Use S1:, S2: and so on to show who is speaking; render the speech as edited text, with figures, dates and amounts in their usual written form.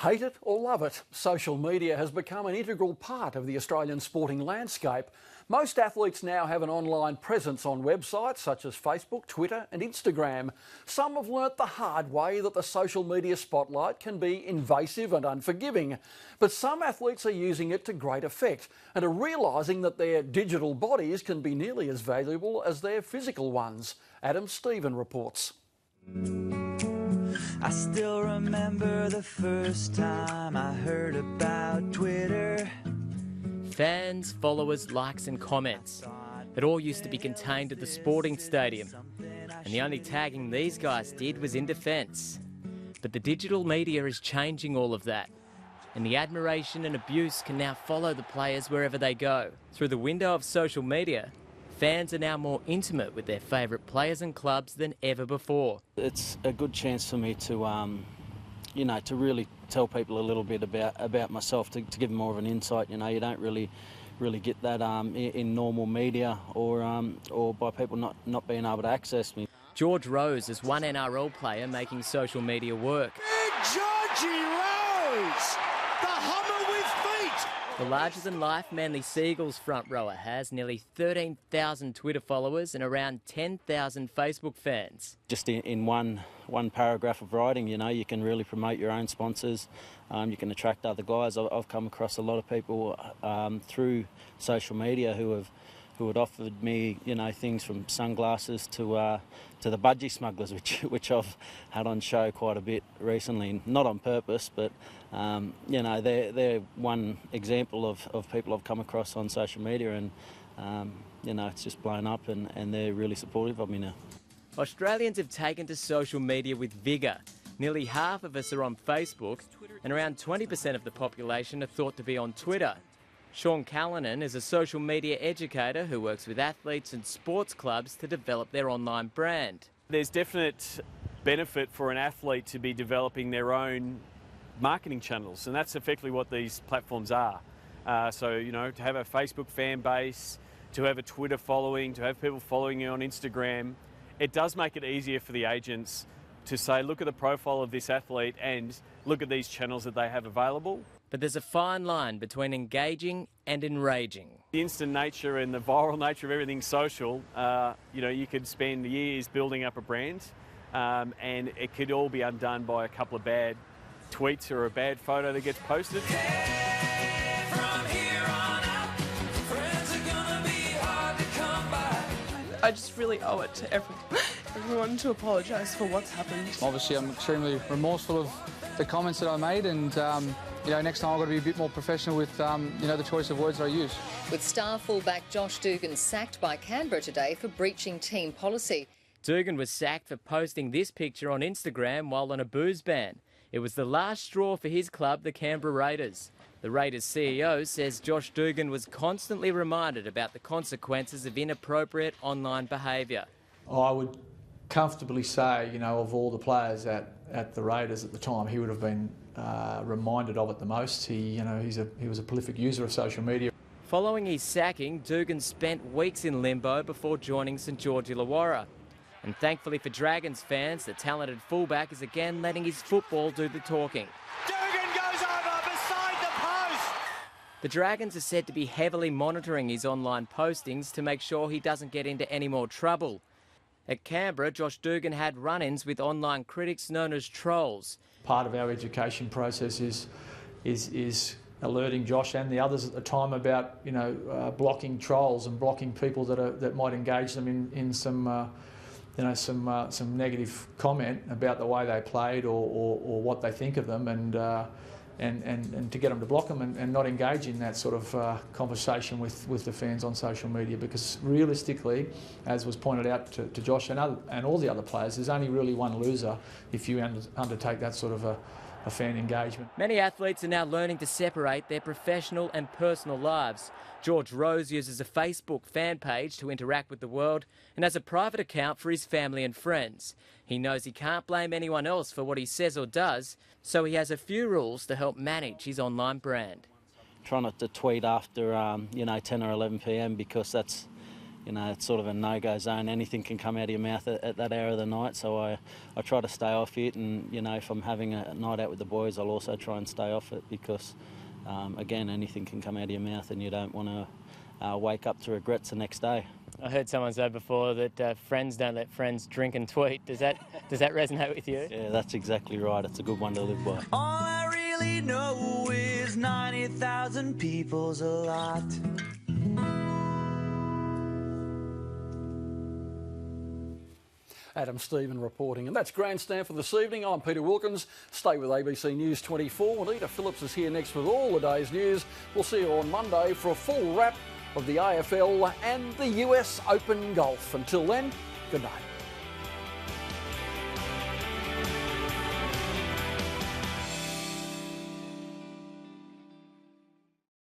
S1: Hate it or love it, social media has become an integral part of the Australian sporting landscape. Most athletes now have an online presence on websites such as Facebook, Twitter and Instagram. Some have learnt the hard way that the social media spotlight can be invasive and unforgiving. But some athletes are using it to great effect and are realising that their digital bodies can be nearly as valuable as their physical ones. Adam Stephen reports.
S2: I still remember the first time I heard about Twitter.
S3: Fans, followers, likes and comments. It all used to be contained at the sporting stadium. And the only tagging these guys did was in defence. But the digital media is changing all of that. And the admiration and abuse can now follow the players wherever they go. Through the window of social media, fans are now more intimate with their favourite players and clubs than ever before.
S4: It's a good chance for me to, to really tell people a little bit about myself, to give them more of an insight. You don't really get that in normal media or by people not being able to access me.
S3: George Rose is one NRL player making social media work.
S5: Big Georgie Rose, the Hummer with feet.
S3: The larger-than-life Manly Seagulls front rower has nearly 13,000 Twitter followers and around 10,000 Facebook fans.
S4: Just in one paragraph of writing, you can really promote your own sponsors. You can attract other guys. I've come across a lot of people through social media who had offered me, things from sunglasses to the budgie smugglers, which I've had on show quite a bit recently. Not on purpose, but they're one example of people I've come across on social media, and it's just blown up, and they're really supportive of me now.
S3: Australians have taken to social media with vigour. Nearly half of us are on Facebook, and around 20% of the population are thought to be on Twitter. Sean Callanan is a social media educator who works with athletes and sports clubs to develop their online brand.
S6: There's definite benefit for an athlete to be developing their own marketing channels, and that's effectively what these platforms are. To have a Facebook fan base, to have a Twitter following, to have people following you on Instagram, it does make it easier for the agents to say, look at the profile of this athlete and look at these channels that they have available.
S3: But there's a fine line between engaging and enraging.
S6: The instant nature and the viral nature of everything social, you could spend years building up a brand, and it could all be undone by a couple of bad tweets or a bad photo that gets posted.
S7: I just really owe it to everyone to apologise for what's happened.
S8: Obviously, I'm extremely remorseful of the comments that I made, and next time I've got to be a bit more professional with the choice of words that I use.
S9: With star fullback Josh Dugan sacked by Canberra today for breaching team policy.
S3: Dugan was sacked for posting this picture on Instagram while on a booze ban. It was the last straw for his club, the Canberra Raiders. The Raiders CEO says Josh Dugan was constantly reminded about the consequences of inappropriate online behaviour.
S10: I would comfortably say, of all the players at the Raiders at the time, he would have been reminded of it the most. He was a prolific user of social media.
S3: Following his sacking, Dugan spent weeks in limbo before joining St George Illawarra. And thankfully for Dragons fans, the talented fullback is again letting his football do the talking.
S5: Dugan goes over beside the post.
S3: The Dragons are said to be heavily monitoring his online postings to make sure he doesn't get into any more trouble. At Canberra, Josh Dugan had run-ins with online critics known as trolls.
S10: Part of our education process is alerting Josh and the others at the time about blocking trolls and blocking people that might engage them in some negative comment about the way they played or what they think of them, and to get them to block them and not engage in that sort of conversation with the fans on social media, because realistically, as was pointed out to Josh and all the other players, there's only really one loser if you undertake that sort of a fan engagement.
S3: Many athletes are now learning to separate their professional and personal lives. George Rose uses a Facebook fan page to interact with the world and has a private account for his family and friends. He knows he can't blame anyone else for what he says or does, so he has a few rules to help manage his online brand.
S4: Try not to tweet after 10 or 11 p.m. because that's it's sort of a no-go zone. Anything can come out of your mouth at that hour of the night, so I try to stay off it, and if I'm having a night out with the boys, I'll also try and stay off it, because again, anything can come out of your mouth and you don't want to wake up to regrets the next day.
S3: I heard someone say before that friends don't let friends drink and tweet. Does that resonate with you?
S4: Yeah, that's exactly right. It's a good one to live by.
S2: All I really know is 90,000 people's a lot.
S1: Adam Stephen reporting. And that's Grandstand for this evening. I'm Peter Wilkins. Stay with ABC News 24. Anita Phillips is here next with all the day's news. We'll see you on Monday for a full wrap of the AFL and the US Open Golf. Until then, good night.